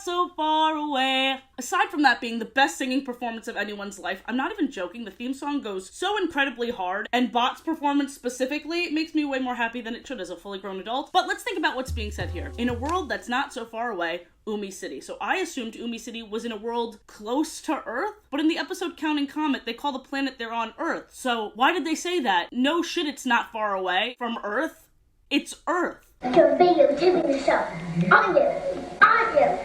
not so far away. Aside from that being the best singing performance of anyone's life, I'm not even joking, the theme song goes so incredibly hard, and Bot's performance specifically makes me way more happy than it should as a fully grown adult. But let's think about what's being said here. In a world that's not so far away, Umi City. So I assumed Umi City was in a world close to Earth, but in the episode Counting Comet, they call the planet they're on Earth. So why did they say that? No shit, it's not far away from Earth. It's Earth. Your video doing the show. On you.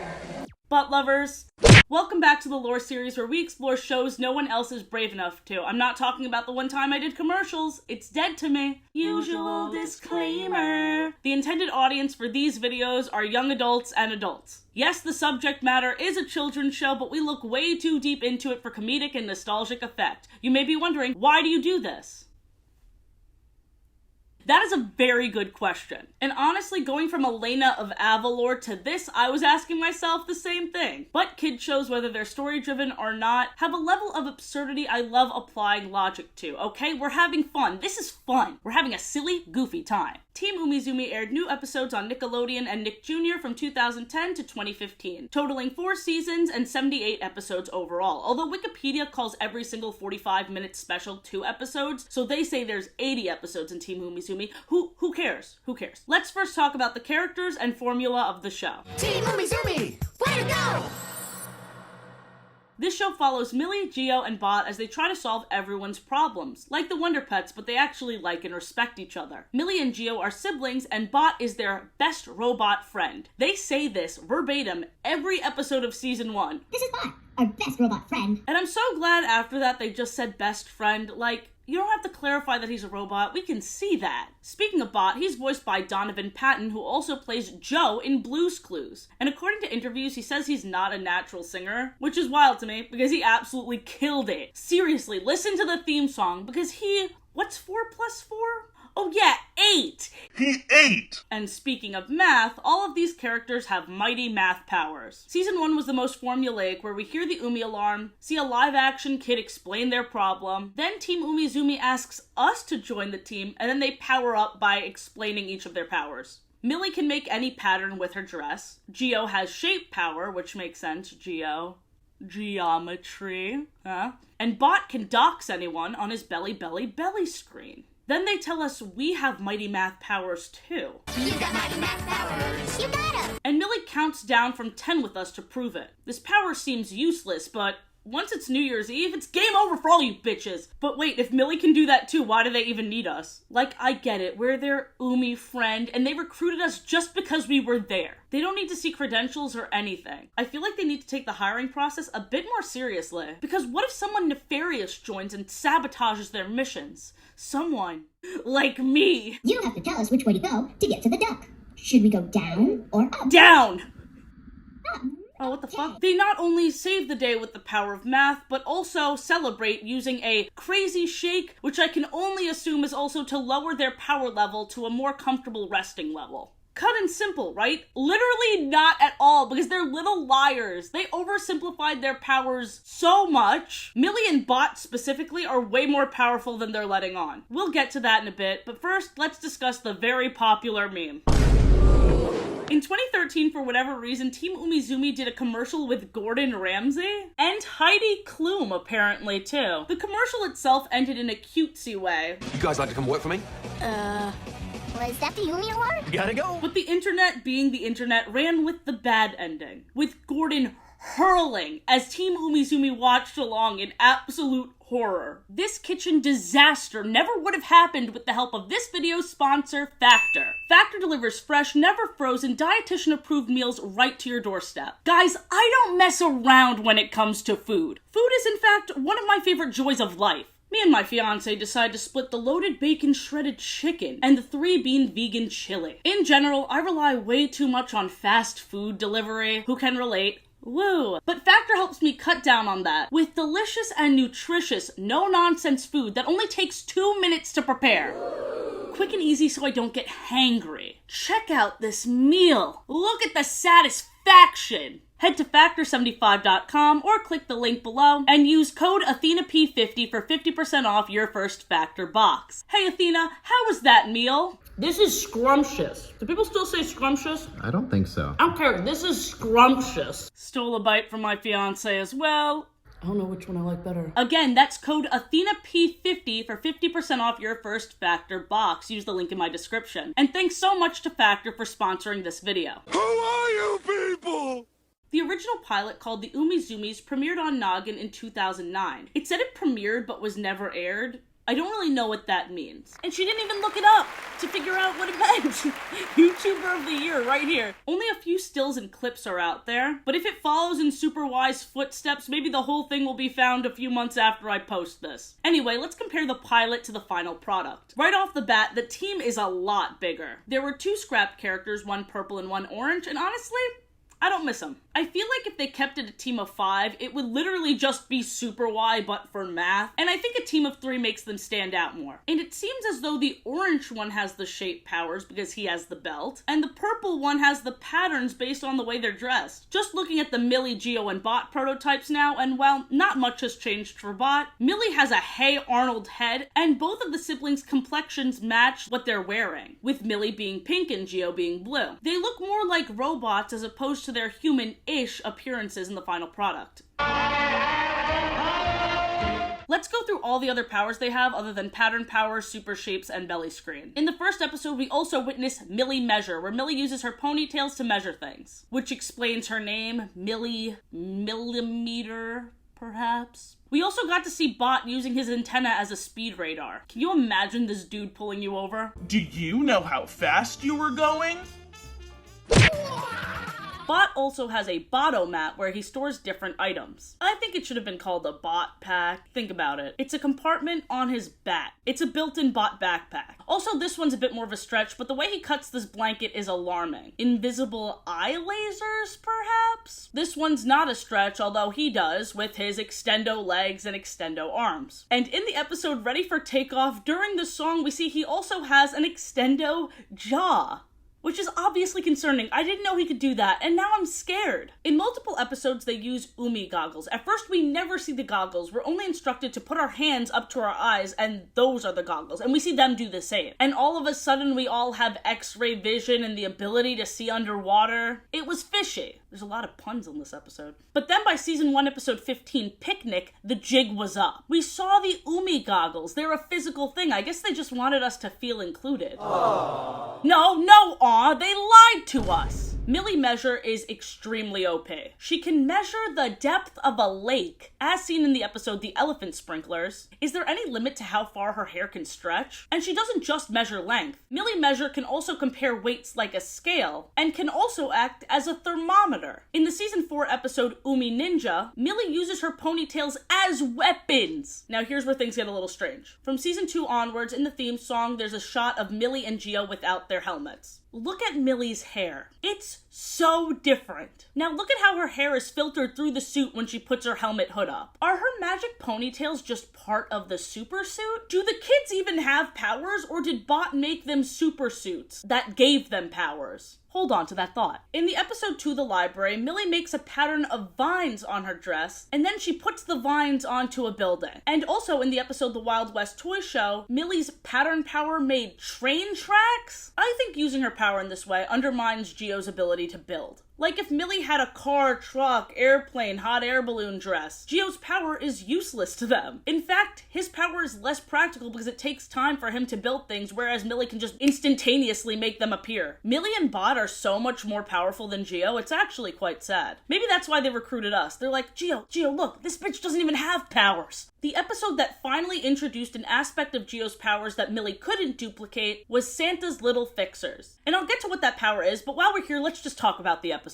Butt lovers, welcome back to the Lore series where we explore shows no one else is brave enough to. I'm not talking about the one time I did commercials. It's dead to me. Usual disclaimer. The intended audience for these videos are young adults and adults. Yes, the subject matter is a children's show, but we look way too deep into it for comedic and nostalgic effect. You may be wondering, why do you do this? That is a very good question. And honestly, going from Elena of Avalor to this, I was asking myself the same thing. But kid shows, whether they're story-driven or not, have a level of absurdity I love applying logic to, okay? We're having fun. This is fun. We're having a silly, goofy time. Team Umizoomi aired new episodes on Nickelodeon and Nick Jr. from 2010 to 2015, totaling 4 seasons and 78 episodes overall. Although Wikipedia calls every single 45-minute special 2 episodes, so they say there's 80 episodes in Team Umizoomi. Who cares? Who cares? Let's first talk about the characters and formula of the show. Team Umizoomi! Way to go! This show follows Millie, Geo, and Bot as they try to solve everyone's problems. Like the Wonder Pets, but they actually like and respect each other. Millie and Geo are siblings, and Bot is their best robot friend. They say this verbatim every episode of season 1. This is Bot, our best robot friend. And I'm so glad after that they just said best friend. Like, you don't have to clarify that he's a robot, we can see that. Speaking of Bot, he's voiced by Donovan Patton, who also plays Joe in Blue's Clues. And according to interviews, he says he's not a natural singer, which is wild to me, because he absolutely killed it. Seriously, listen to the theme song, because what's 4 plus 4? Oh yeah, 8! He ate! And speaking of math, all of these characters have mighty math powers. Season 1 was the most formulaic, where we hear the Umi alarm, see a live-action kid explain their problem, then Team Umizoomi asks us to join the team, and then they power up by explaining each of their powers. Millie can make any pattern with her dress. Geo has shape power, which makes sense, Geo. Geometry, huh? And Bot can dox anyone on his belly screen. Then they tell us we have mighty math powers too. You got mighty math powers! You got him! And Millie counts down from 10 with us to prove it. This power seems useless, but once it's New Year's Eve, it's game over for all you bitches. But wait, if Millie can do that too, why do they even need us? Like, I get it, we're their Umi friend, and they recruited us just because we were there. They don't need to see credentials or anything. I feel like they need to take the hiring process a bit more seriously. Because what if someone nefarious joins and sabotages their missions? Someone like me. You have to tell us which way to go to get to the duck. Should we go down or up? Down! Up. Oh, what the fuck? They not only save the day with the power of math, but also celebrate using a crazy shake, which I can only assume is also to lower their power level to a more comfortable resting level. Cut and simple, right? Literally not at all, because they're little liars. They oversimplified their powers so much. Millie and Bot specifically are way more powerful than they're letting on. We'll get to that in a bit, but first, let's discuss the very popular meme. In 2013, for whatever reason, Team Umizoomi did a commercial with Gordon Ramsay and Heidi Klum, apparently, too. The commercial itself ended in a cutesy way. You guys like to come work for me? Was that the Umi alarm? Gotta go. But the internet, being the internet, ran with the bad ending, with Gordon hurling as Team Umizoomi watched along in absolute horror. This kitchen disaster never would have happened with the help of this video's sponsor, Factor. Factor delivers fresh, never frozen, dietitian-approved meals right to your doorstep. Guys, I don't mess around when it comes to food. Food is, in fact, one of my favorite joys of life. Me and my fiance decide to split the loaded bacon shredded chicken and the 3-bean vegan chili. In general, I rely way too much on fast food delivery. Who can relate? Woo! But Factor helps me cut down on that with delicious and nutritious, no-nonsense food that only takes 2 minutes to prepare. Quick and easy so I don't get hangry. Check out this meal. Look at the satisfaction. Head to Factor75.com or click the link below and use code Athena P 50 for 50% off your first Factor box. Hey Athena, how was that meal? This is scrumptious. Do people still say scrumptious? I don't think so. I don't care. This is scrumptious. Stole a bite from my fiance as well. I don't know which one I like better. Again, that's code Athena P 50 for 50% off your first Factor box. Use the link in my description. And thanks so much to Factor for sponsoring this video. Who are you people? The original pilot, called the Umizoomis, premiered on Noggin in 2009. It said it premiered but was never aired. I don't really know what that means. And she didn't even look it up to figure out what it meant. YouTuber of the year right here. Only a few stills and clips are out there, but if it follows in Super Wise footsteps, maybe the whole thing will be found a few months after I post this. Anyway, let's compare the pilot to the final product. Right off the bat, the team is a lot bigger. There were 2 scrapped characters, one purple and one orange, and honestly, I don't miss them. I feel like if they kept it a team of 5, it would literally just be Super Y, but for math. And I think a team of 3 makes them stand out more. And it seems as though the orange one has the shape powers because he has the belt, and the purple one has the patterns based on the way they're dressed. Just looking at the Millie, Geo, and Bot prototypes now, and well, not much has changed for Bot. Millie has a Hey Arnold head, and both of the siblings' complexions match what they're wearing, with Millie being pink and Geo being blue. They look more like robots as opposed to their human-ish appearances in the final product. Let's go through all the other powers they have other than pattern power, super shapes, and belly screen. In the first episode, we also witness Millie Measure, where Millie uses her ponytails to measure things, which explains her name, Millie Millimeter, perhaps. We also got to see Bot using his antenna as a speed radar. Can you imagine this dude pulling you over? Do you know how fast you were going? Bot also has a Botomat where he stores different items. I think it should have been called a Bot Pack. Think about it. It's a compartment on his bat. It's a built-in Bot backpack. Also, this one's a bit more of a stretch, but the way he cuts this blanket is alarming. Invisible eye lasers, perhaps? This one's not a stretch, although he does, with his extendo legs and extendo arms. And in the episode Ready for Takeoff, during the song, we see he also has an extendo jaw, which is obviously concerning. I didn't know he could do that, and now I'm scared. In multiple episodes, they use Umi goggles. At first, we never see the goggles. We're only instructed to put our hands up to our eyes, and those are the goggles, and we see them do the same. And all of a sudden, we all have X-ray vision and the ability to see underwater. It was fishy. There's a lot of puns on this episode. But then by season 1, episode 15, Picnic, the jig was up. We saw the Umi goggles. They're a physical thing. I guess they just wanted us to feel included. Aww. No, they lied to us. Millie Measure is extremely OP. She can measure the depth of a lake, as seen in the episode The Elephant Sprinklers. Is there any limit to how far her hair can stretch? And she doesn't just measure length. Millie Measure can also compare weights like a scale, and can also act as a thermometer. In the season 4 episode Umi Ninja, Millie uses her ponytails as weapons. Now here's where things get a little strange. From season 2 onwards, in the theme song, there's a shot of Millie and Geo without their helmets. Look at Millie's hair. It's so different. Now look at how her hair is filtered through the suit when she puts her helmet hood up. Are her magic ponytails just part of the super suit? Do the kids even have powers, or did Bot make them super suits that gave them powers? Hold on to that thought. In the episode To the Library, Millie makes a pattern of vines on her dress, and then she puts the vines onto a building. And also in the episode The Wild West Toy Show, Millie's pattern power made train tracks? I think using her power in this way undermines Geo's ability to build. Like if Millie had a car, truck, airplane, hot air balloon dress, Geo's power is useless to them. In fact, his power is less practical because it takes time for him to build things, whereas Millie can just instantaneously make them appear. Millie and Bot are so much more powerful than Geo, it's actually quite sad. Maybe that's why they recruited us. They're like, Geo, look, this bitch doesn't even have powers. The episode that finally introduced an aspect of Geo's powers that Millie couldn't duplicate was Santa's Little Fixers. And I'll get to what that power is, but while we're here, let's just talk about the episode.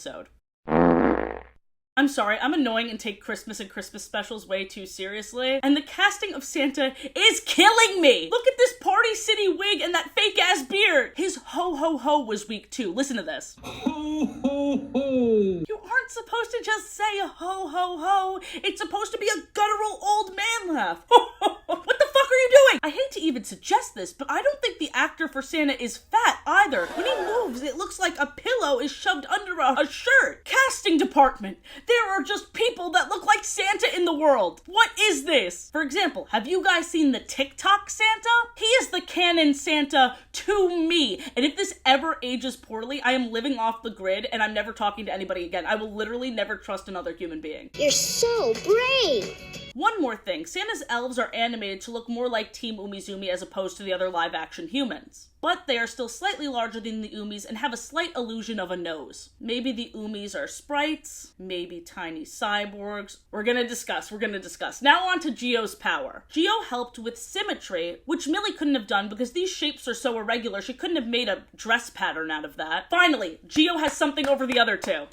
I'm sorry, I'm annoying and take Christmas and Christmas specials way too seriously, and the casting of Santa is killing me! Look at this Party City wig and that fake-ass beard! His ho-ho-ho was weak too. Listen to this. Ho-ho-ho! You aren't supposed to just say ho-ho-ho. It's supposed to be a guttural old man laugh. What the fuck are you doing? I hate to even suggest this, but I don't think the actor for Santa is fat either. When he moves, it looks like a pillow is shoved under a shirt. Cast disgusting department. There are just people that look like Santa in the world. What is this? For example, have you guys seen the TikTok Santa? He is the canon Santa to me. And if this ever ages poorly, I am living off the grid and I'm never talking to anybody again. I will literally never trust another human being. You're so brave. One more thing, Santa's elves are animated to look more like Team Umizoomi as opposed to the other live-action humans. But they are still slightly larger than the Umis and have a slight illusion of a nose. Maybe the Umis are sprites, maybe tiny cyborgs. We're gonna discuss. Now on to Geo's power. Geo helped with symmetry, which Millie couldn't have done because these shapes are so irregular, she couldn't have made a dress pattern out of that. Finally, Geo has something over the other two.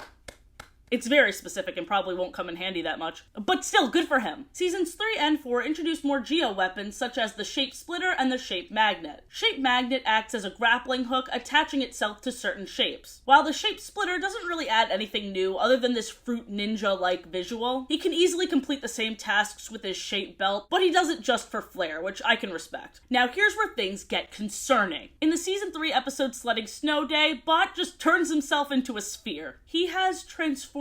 It's very specific and probably won't come in handy that much, but still, good for him. Seasons 3 and 4 introduced more Geo weapons such as the Shape Splitter and the Shape Magnet. Shape Magnet acts as a grappling hook, attaching itself to certain shapes. While the Shape Splitter doesn't really add anything new other than this fruit ninja-like visual, he can easily complete the same tasks with his Shape Belt, but he does it just for flair, which I can respect. Now here's where things get concerning. In the Season 3 episode Sledding Snow Day, Bot just turns himself into a sphere. He has transformative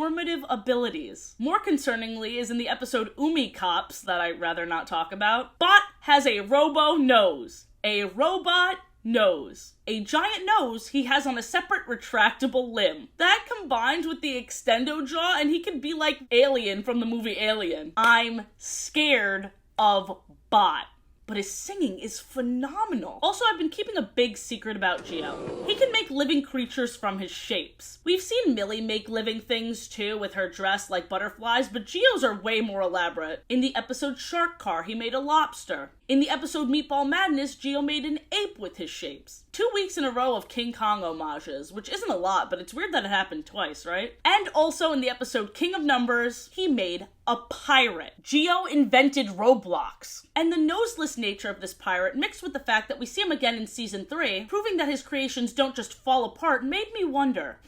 abilities. More concerningly is in the episode Cops that I'd rather not talk about. Bot has a robo nose. A robot nose. A giant nose he has on a separate retractable limb. That combined with the extendo jaw and he could be like Alien from the movie Alien. I'm scared of Bot. But his singing is phenomenal. Also, I've been keeping a big secret about Geo. He can make living creatures from his shapes. We've seen Millie make living things too with her dress like butterflies, but Geo's are way more elaborate. In the episode Shark Car, he made a lobster. In the episode Meatball Madness, Geo made an ape with his shapes. 2 weeks in a row of King Kong homages, which isn't a lot, but it's weird that it happened twice, right? And also in the episode King of Numbers, he made a pirate. Geo invented Roblox. And the noseless nature of this pirate, mixed with the fact that we see him again in Season 3, proving that his creations don't just fall apart, made me wonder,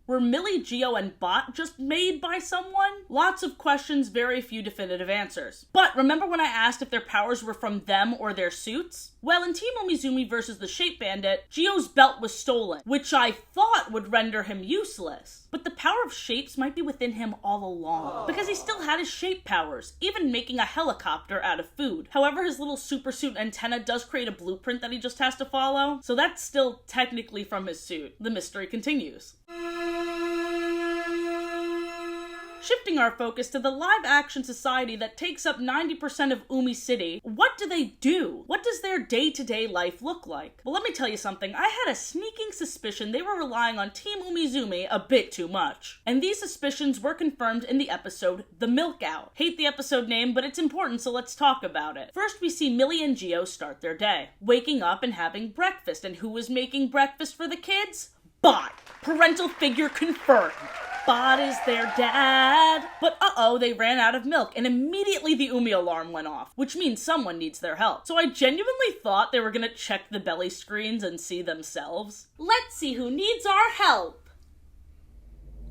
were Millie, Geo, and Bot just made by someone? Lots of questions, very few definitive answers. But remember when I asked if their powers were from them or their suits? Well, in Team Umizoomi versus the Shape Bandit, Geo's belt was stolen, which I thought would render him useless. But the power of shapes might be within him all along, because he still had his shape powers, even making a helicopter out of food. However, his little supersuit antenna does create a blueprint that he just has to follow, so that's still technically from his suit. The mystery continues. Shifting our focus to the live-action society that takes up 90% of Umi City, what do they do? What does their day-to-day life look like? Well, let me tell you something. I had a sneaking suspicion they were relying on Team Umizoomi a bit too much. And these suspicions were confirmed in the episode The Milk Out. Hate the episode name, but it's important, so let's talk about it. First, we see Millie and Geo start their day, waking up and having breakfast. And who was making breakfast for the kids? Bot. Parental figure confirmed. Bot is their dad. But they ran out of milk, and immediately the Umi alarm went off, which means someone needs their help. So I genuinely thought they were gonna check the belly screens and see themselves. Let's see who needs our help.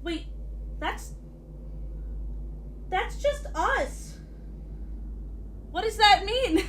Wait, that's just us. What does that mean?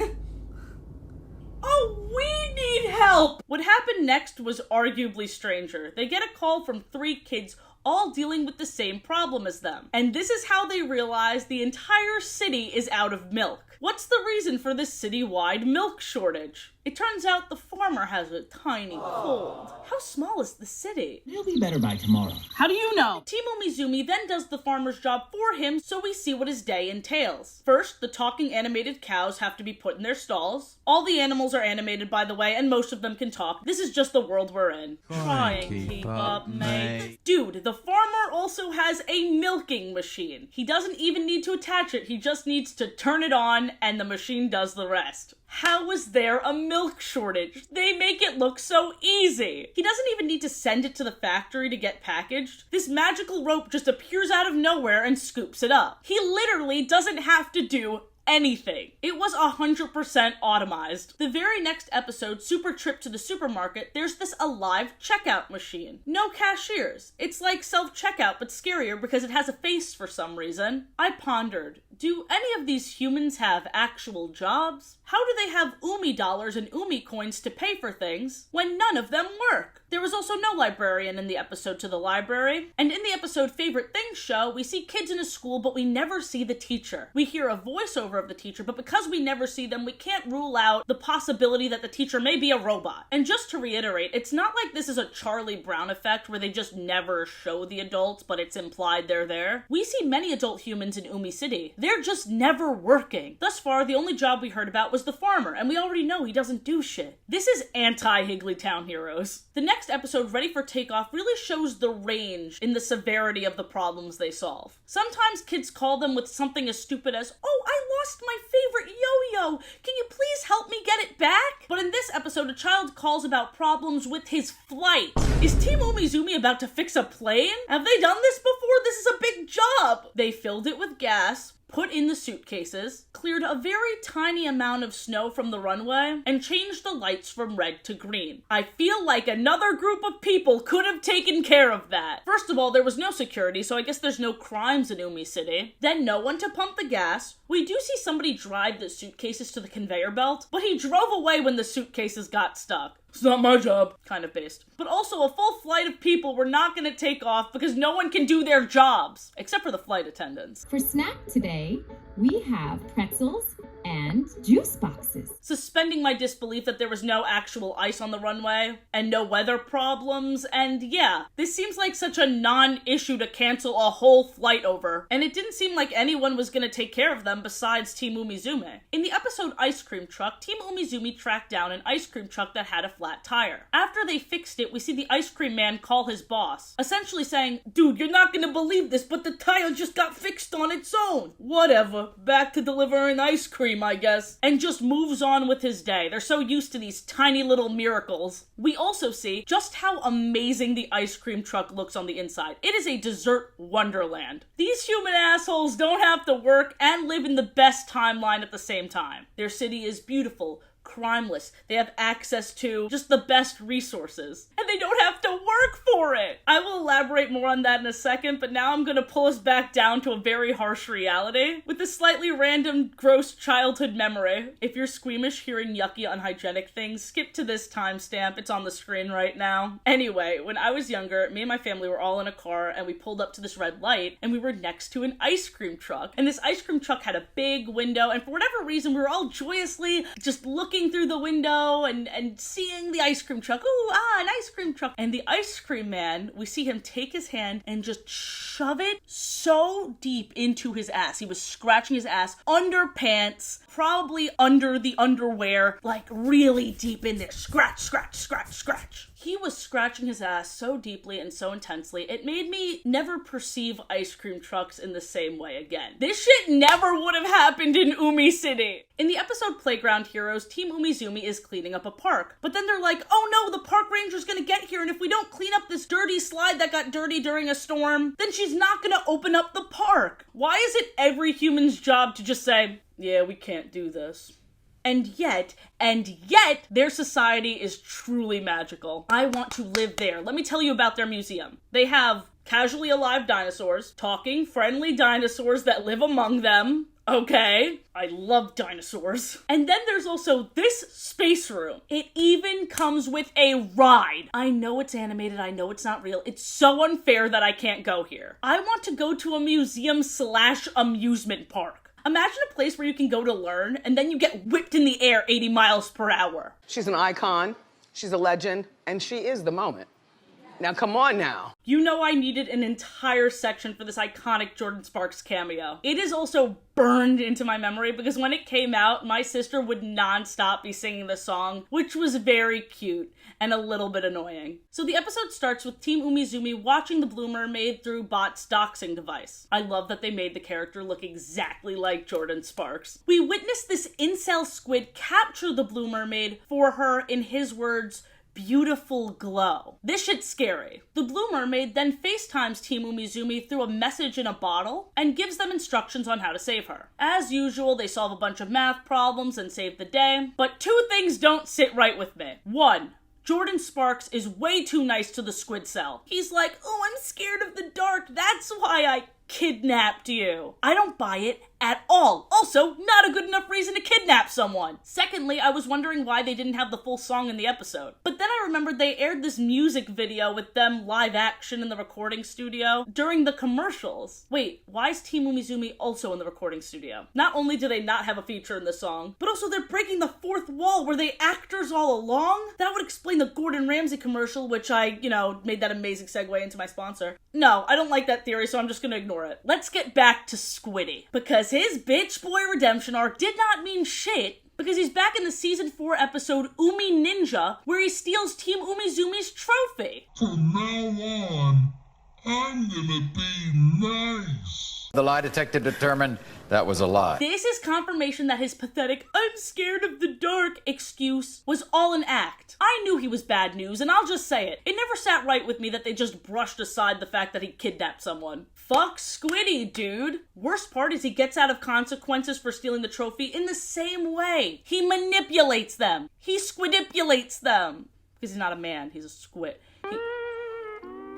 Oh, we need help! What happened next was arguably stranger. They get a call from 3 kids all dealing with the same problem as them. And this is how they realize the entire city is out of milk. What's the reason for this citywide milk shortage? It turns out the farmer has a tiny cold. How small is the city? He'll be better by tomorrow. How do you know? Team Umizoomi then does the farmer's job for him, so we see what his day entails. First, the talking animated cows have to be put in their stalls. All the animals are animated, by the way, and most of them can talk. This is just the world we're in. Try and keep up, mate. Dude, the farmer also has a milking machine. He doesn't even need to attach it, he just needs to turn it on, and the machine does the rest. How is there a milk shortage? They make it look so easy. He doesn't even need to send it to the factory to get packaged. This magical rope just appears out of nowhere and scoops it up. He literally doesn't have to do anything. It was 100% automized. The very next episode, Super Trip to the Supermarket, there's this alive checkout machine. No cashiers. It's like self-checkout, but scarier because it has a face for some reason. I pondered, do any of these humans have actual jobs? How do they have Umi dollars and Umi coins to pay for things when none of them work? There was also no librarian in the episode To the Library, and in the episode Favorite Things Show, we see kids in a school, but we never see the teacher. We hear a voiceover of the teacher, but because we never see them, we can't rule out the possibility that the teacher may be a robot. And just to reiterate, it's not like this is a Charlie Brown effect where they just never show the adults, but it's implied they're there. We see many adult humans in Umi City. They're just never working. Thus far, the only job we heard about was the farmer, and we already know he doesn't do shit. This is anti-Higglytown heroes. The next episode, Ready for Takeoff, really shows the range in the severity of the problems they solve. Sometimes kids call them with something as stupid as, "Oh, I lost my favorite yo-yo. Can you please help me get it back?" But in this episode, a child calls about problems with his flight. Is Team Umizoomi about to fix a plane? Have they done this before? This is a big job. They filled it with gas, put in the suitcases, cleared a very tiny amount of snow from the runway, and changed the lights from red to green. I feel like another group of people could have taken care of that. First of all, there was no security, so I guess there's no crimes in Umi City. Then no one to pump the gas. We do see somebody drive the suitcases to the conveyor belt, but he drove away when the suitcases got stuck. It's not my job. Kind of based. But also, a full flight of people were not going to take off because no one can do their jobs, except for the flight attendants. For snack today, we have pretzels and juice boxes. Suspending my disbelief that there was no actual ice on the runway and no weather problems, and yeah, this seems like such a non-issue to cancel a whole flight over, and it didn't seem like anyone was going to take care of them besides Team Umizoomi. In the episode Ice Cream Truck, Team Umizoomi tracked down an ice cream truck that had a flat tire. After they fixed it, we see the ice cream man call his boss, essentially saying, "Dude, you're not gonna believe this, but the tire just got fixed on its own." Whatever, back to delivering ice cream, I guess, and just moves on with his day. They're so used to these tiny little miracles. We also see just how amazing the ice cream truck looks on the inside. It is a dessert wonderland. These human assholes don't have to work and live in the best timeline at the same time. Their city is beautiful, crimeless. They have access to just the best resources, and they don't have to work for it. I will elaborate more on that in a second, but now I'm gonna pull us back down to a very harsh reality with a slightly random, gross childhood memory. If you're squeamish hearing yucky, unhygienic things, skip to this timestamp. It's on the screen right now. Anyway, when I was younger, me and my family were all in a car, and we pulled up to this red light, and we were next to an ice cream truck. And this ice cream truck had a big window, and for whatever reason, we were all joyously just looking through the window and seeing the ice cream truck. Ooh, an ice cream truck. And the ice cream man, we see him take his hand and just shove it so deep into his ass. He was scratching his ass under pants, probably under the underwear, like really deep in there. Scratch, scratch, scratch, scratch. He was scratching his ass so deeply and so intensely, it made me never perceive ice cream trucks in the same way again. This shit never would have happened in Umi City. In the episode Playground Heroes, Team Umizoomi is cleaning up a park. But then they're like, "Oh no, the park ranger's gonna get here, and if we don't clean up this dirty slide that got dirty during a storm, then she's not gonna open up the park." Why is it every human's job to just say, "Yeah, we can't do this"? And yet, their society is truly magical. I want to live there. Let me tell you about their museum. They have casually alive dinosaurs, talking, friendly dinosaurs that live among them. Okay, I love dinosaurs. And then there's also this space room. It even comes with a ride. I know it's animated, I know it's not real. It's so unfair that I can't go here. I want to go to a museum/amusement park. Imagine a place where you can go to learn, and then you get whipped in the air 80 miles per hour. She's an icon, she's a legend, and she is the moment. Now come on now. You know I needed an entire section for this iconic Jordin Sparks cameo. It is also burned into my memory because when it came out, my sister would non-stop be singing the song, which was very cute and a little bit annoying. So the episode starts with Team Umizoomi watching the Blue Mermaid through Bot's doxing device. I love that they made the character look exactly like Jordin Sparks. We witness this incel squid capture the Blue Mermaid for her, in his words, beautiful glow. This shit's scary. The Blue Mermaid then FaceTimes Team Umizoomi through a message in a bottle and gives them instructions on how to save her. As usual, they solve a bunch of math problems and save the day, but two things don't sit right with me. One, Jordin Sparks is way too nice to the squid cell. He's like, "Oh, I'm scared of the dark, that's why I..." kidnapped you. I don't buy it at all. Also, not a good enough reason to kidnap someone. Secondly, I was wondering why they didn't have the full song in the episode. But then I remembered they aired this music video with them live action in the recording studio during the commercials. Wait, why is Team Umizoomi also in the recording studio? Not only do they not have a feature in the song, but also they're breaking the fourth wall. Were they actors all along? That would explain the Gordon Ramsay commercial, which I, made that amazing segue into my sponsor. No, I don't like that theory, so I'm just gonna ignore it. Let's get back to Squiddy, because his bitch boy redemption arc did not mean shit, because he's back in the season 4 episode Umi Ninja, where he steals Team Umizoomi's trophy. From now on, I'm gonna be nice. The lie detector determined that was a lie. This is confirmation that his pathetic "I'm scared of the dark" excuse was all an act. I knew he was bad news, and I'll just say it. It never sat right with me that they just brushed aside the fact that he kidnapped someone. Fuck Squiddy, dude. Worst part is he gets out of consequences for stealing the trophy in the same way. He manipulates them. He squidipulates them. Because he's not a man, he's a squid.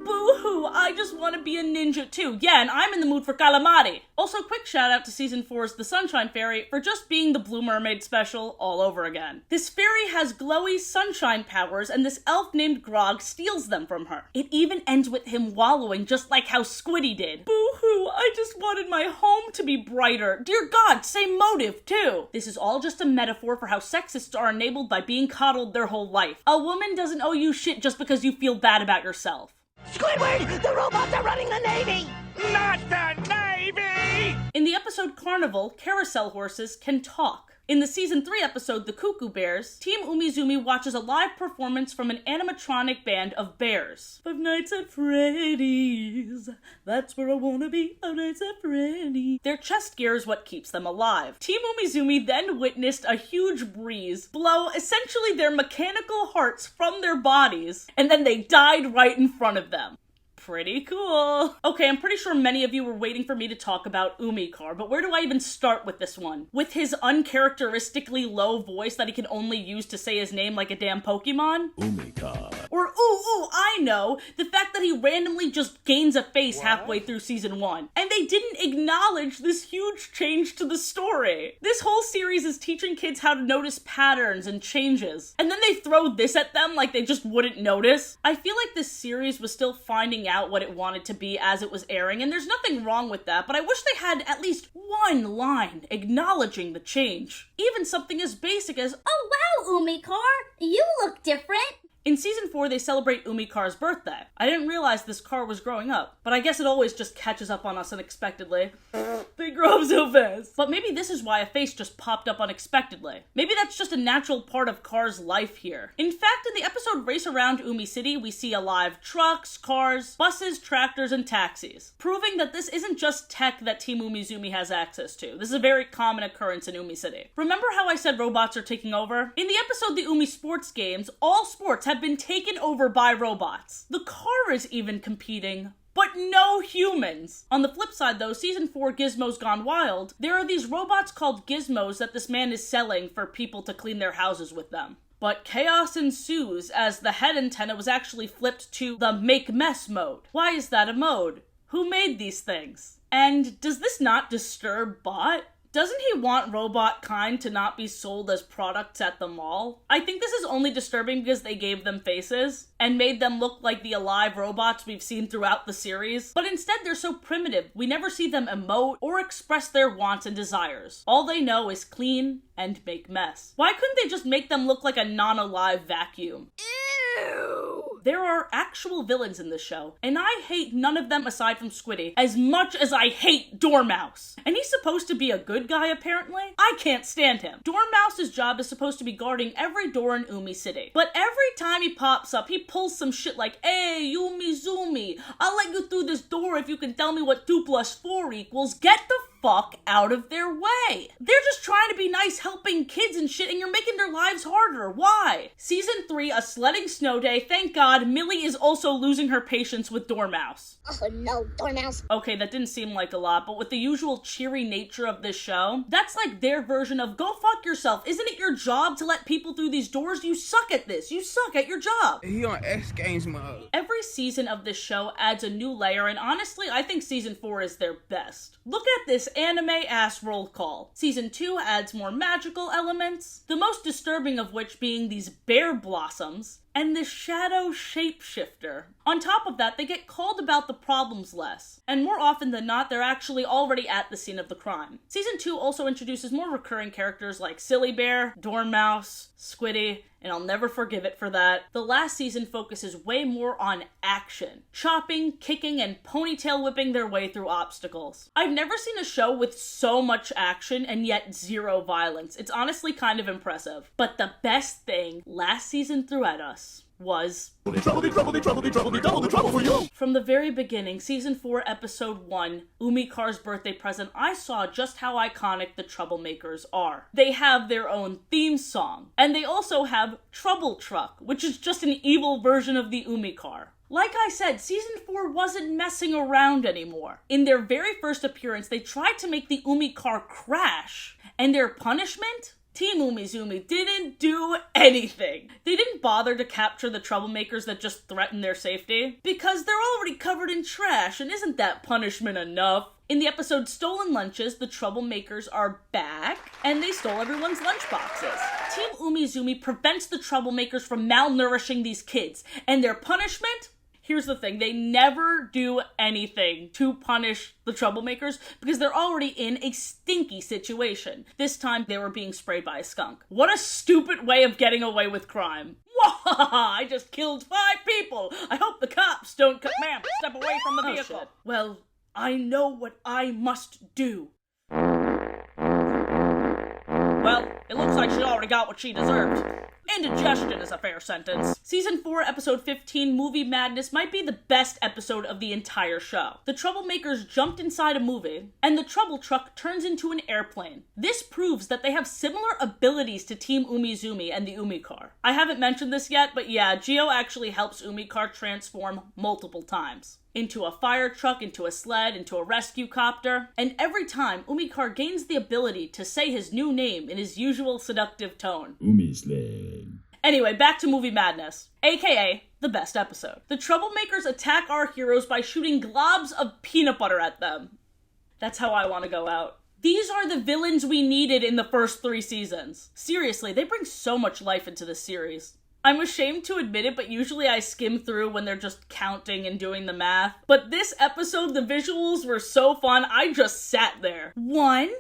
Boo-hoo, I just want to be a ninja too. Yeah, and I'm in the mood for calamari. Also, quick shout out to season 4's The Sunshine Fairy for just being the Blue Mermaid special all over again. This fairy has glowy sunshine powers, and this elf named Grog steals them from her. It even ends with him wallowing just like how Squiddy did. Boo-hoo, I just wanted my home to be brighter. Dear God, same motive too. This is all just a metaphor for how sexists are enabled by being coddled their whole life. A woman doesn't owe you shit just because you feel bad about yourself. Squidward, the robots are running the Navy! Not the Navy! In the episode Carnival, carousel horses can talk. In the season 3 episode, The Cuckoo Bears, Team Umizoomi watches a live performance from an animatronic band of bears. Five Nights at Freddy's, that's where I wanna be, Five Nights at Freddy's. Their chest gear is what keeps them alive. Team Umizoomi then witnessed a huge breeze blow essentially their mechanical hearts from their bodies, and then they died right in front of them. Pretty cool. Okay, I'm pretty sure many of you were waiting for me to talk about UMICAR, but where do I even start with this one? With his uncharacteristically low voice that he can only use to say his name like a damn Pokemon? UMICAR. Or, I know, the fact that he randomly just gains a face halfway through season 1. And they didn't acknowledge this huge change to the story. This whole series is teaching kids how to notice patterns and changes. And then they throw this at them like they just wouldn't notice. I feel like this series was still finding out what it wanted to be as it was airing, and there's nothing wrong with that, but I wish they had at least one line acknowledging the change. Even something as basic as, Oh wow, Umikar, you look different. In season 4, they celebrate UMICAR's birthday. I didn't realize this car was growing up, but I guess it always just catches up on us unexpectedly. They grow up so fast. But maybe this is why a face just popped up unexpectedly. Maybe that's just a natural part of Car's life here. In fact, in the episode Race Around Umi City, we see alive trucks, cars, buses, tractors, and taxis, proving that this isn't just tech that Team Umizoomi has access to. This is a very common occurrence in Umi City. Remember how I said robots are taking over? In the episode The Umi Sports Games, all sports have been taken over by robots. The car is even competing, but no humans. On the flip side though, season 4 Gizmo's Gone Wild, there are these robots called Gizmos that this man is selling for people to clean their houses with them. But chaos ensues as the head antenna was actually flipped to the make mess mode. Why is that a mode? Who made these things? And does this not disturb Bot? Doesn't he want robot kind to not be sold as products at the mall? I think this is only disturbing because they gave them faces and made them look like the alive robots we've seen throughout the series. But instead they're so primitive, we never see them emote or express their wants and desires. All they know is clean and make mess. Why couldn't they just make them look like a non-alive vacuum? Ew! There are actual villains in this show, and I hate none of them aside from Squiddy as much as I hate DOORMOUSE. And he's supposed to be a good guy apparently? I can't stand him. DOORMOUSE's job is supposed to be guarding every door in Umi City. But every time he pops up, he pulls some shit like, "Hey, Umizoomi, I'll let you through this door if you can tell me what 2 + 4 equals." Get the fuck out of their way. They're just trying to be nice, helping kids and shit, and you're making their lives harder. Why? Season 3, a sledding snow day. Thank God, Millie is also losing her patience with DOORMOUSE. Oh no, Dormouse. Okay, that didn't seem like a lot, but with the usual cheery nature of this show, that's like their version of go fuck yourself. Isn't it your job to let people through these doors? You suck at this. You suck at your job. He on X Games mode. Every season of this show adds a new layer, and honestly, I think season 4 is their best. Look at this anime-ass roll call. Season 2 adds more magical elements, the most disturbing of which being these bear blossoms, and the shadow shapeshifter. On top of that, they get called about the problems less, and more often than not, they're actually already at the scene of the crime. Season 2 also introduces more recurring characters like Silly Bear, DOORMOUSE, Squiddy, and I'll never forgive it for that. The last season focuses way more on action, chopping, kicking, and ponytail whipping their way through obstacles. I've never seen a show with so much action and yet zero violence. It's honestly kind of impressive. But the best thing last season threw at us was trouble for you. From the very beginning, season 4, episode 1, Umicar's birthday present, I saw just how iconic the Troublemakers are. They have their own theme song, and they also have Trouble Truck, which is just an evil version of the Umicar. Like I said, season 4 wasn't messing around anymore. In their very first appearance, they tried to make the Umicar crash, and their punishment? Team Umizoomi didn't do anything. They didn't bother to capture the troublemakers that just threatened their safety, because they're already covered in trash, and isn't that punishment enough? In the episode Stolen Lunches, the troublemakers are back, and they stole everyone's lunchboxes. Team Umizoomi prevents the troublemakers from malnourishing these kids, and their punishment? Here's the thing, they never do anything to punish the troublemakers because they're already in a stinky situation. This time, they were being sprayed by a skunk. What a stupid way of getting away with crime. I just killed 5 people. I hope the cops don't ma'am, step away from the vehicle. Well, I know what I must do. Well, it looks like she already got what she deserved. Indigestion is a fair sentence. Season 4, episode 15, Movie Madness, might be the best episode of the entire show. The troublemakers jumped inside a movie, and the trouble truck turns into an airplane. This proves that they have similar abilities to Team Umizoomi and the Umicar. I haven't mentioned this yet, but yeah, Geo actually helps Umicar transform multiple times. Into a fire truck, into a sled, into a rescue copter. And every time, Umicar gains the ability to say his new name in his usual seductive tone. Umisled. Anyway, back to Movie Madness, aka the best episode. The troublemakers attack our heroes by shooting globs of peanut butter at them. That's how I want to go out. These are the villains we needed in the first 3 seasons. Seriously, they bring so much life into this series. I'm ashamed to admit it, but usually I skim through when they're just counting and doing the math. But this episode, the visuals were so fun, I just sat there. 1,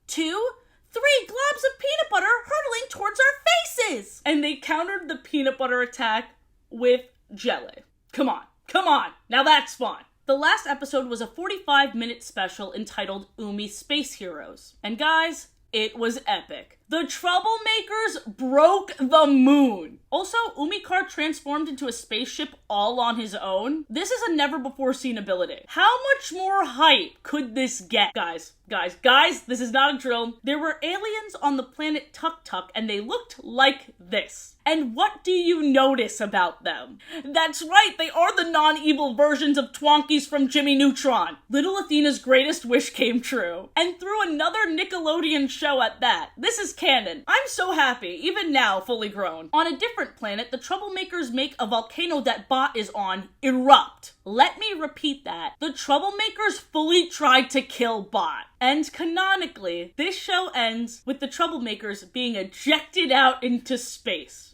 2, 3 globs of peanut butter hurtling towards our faces! And they countered the peanut butter attack with jelly. Come on, now that's fun. The last episode was a 45-minute special entitled Umi Space Heroes. And guys, it was epic. The troublemakers broke the moon. Also, Umicar transformed into a spaceship all on his own. This is a never-before-seen ability. How much more hype could this get? Guys, this is not a drill. There were aliens on the planet Tuk Tuk, and they looked like this. And what do you notice about them? That's right, they are the non-evil versions of Twonkies from Jimmy Neutron. Little Athena's greatest wish came true. And through another Nickelodeon show at that. This is canon. I'm so happy, even now fully grown. On a different planet, the troublemakers make a volcano that Bot is on erupt. Let me repeat that. The troublemakers fully tried to kill Bot. And canonically, this show ends with the troublemakers being ejected out into space.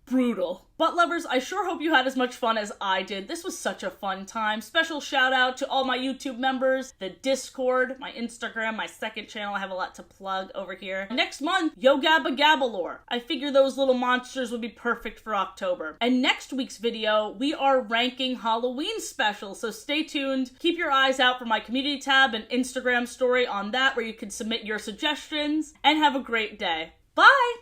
Brutal. But lovers, I sure hope you had as much fun as I did. This was such a fun time. Special shout out to all my YouTube members, the Discord, my Instagram, my second channel. I have a lot to plug over here. Next month, Yo Gabba Gabba Lore. I figure those little monsters would be perfect for October. And next week's video, we are ranking Halloween specials, so stay tuned. Keep your eyes out for my community tab and Instagram story on that where you can submit your suggestions. And have a great day. Bye!